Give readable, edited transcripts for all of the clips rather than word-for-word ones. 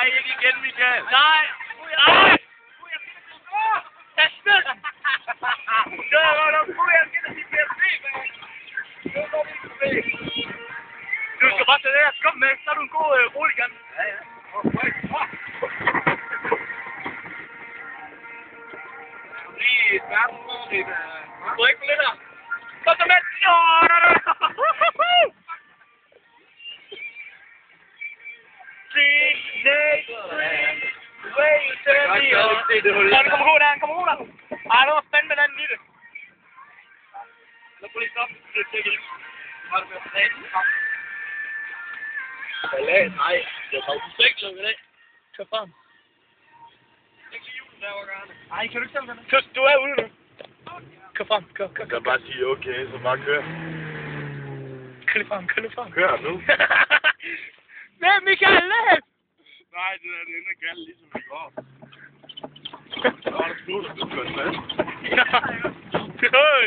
Nej, ikke igen, Michael. Nej! Nej! Kast ned! Du skal bare tage det her skum med, så er du en god roligand. Ja, ja. Lige starten på lidt... Du er ikke lidt her. Kom så med! Han kommer gå der, han kommer gå der. Ej, det var fandme den lille. Nu får lige stoppe. Det er sikkert. Nej, jeg har jo ikke lukket af. Kør frem. Ikke til julen, der var gerne. Ej, kan du ikke selv det? Du er ude nu. Kør frem, kør. Jeg kan bare sige okay, så bare kør. Kør lige frem. Kør nu. Nej, Michael, læs! Nej, det der, det ender galt ligesom i går. Så var det slut, at du kørte fast. Høj!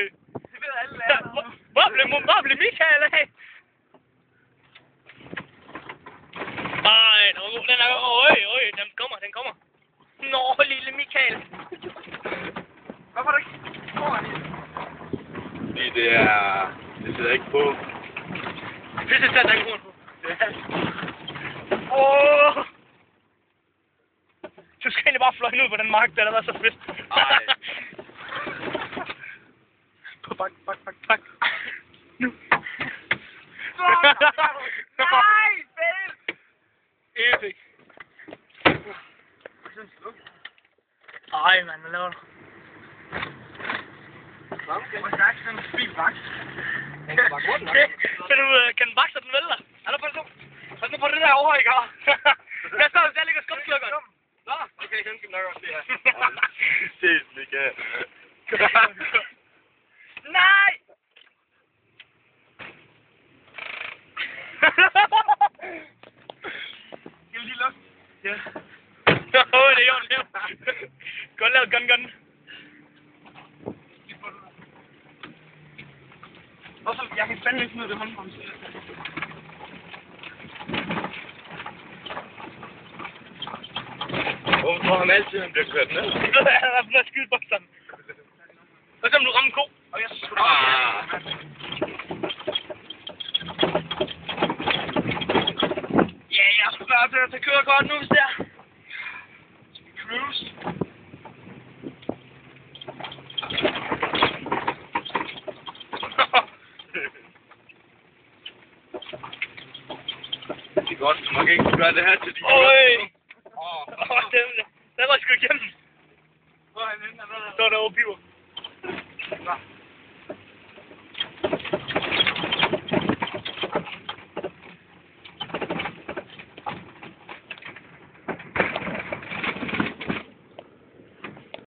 Hvor blev Michael af? Ej, den er... den kommer. Nå, lille Michael. Hvorfor er du ikke? Fordi det sidder ikke på. Det sidder der ikke på. Åh! Du skal egentlig bare fløjne ud på den mark, der har været så fedt. Ej. Bak. Nu. Nej, fail! Epic. Ej, mand, hvad laver du? Hvor stærk er den bil vaks? Kan den vakse, den vælter? Hallo, pas nu på det der over, ikke? Jeg står der ligger skumklokkeren. Nå, okay, den skal nok også det her. Ses, Michael. Nej! Skal vi lige lukke? Ja. Det er jo en godt lavet, gun. Hvorfor? Jeg kan fandme ikke smide det håndbrem. Hvorfor tror han altid, han bliver kørt ned? Han er skide bokseren. Hvad så, om du rammer ko? Ja, jeg er klar til at tage kørekort nu, hvis det er. Cruise. Det er godt, man kan ikke gøre det her til de... Den var sgu igennem. Hvor er han henne? Står derovre, piver.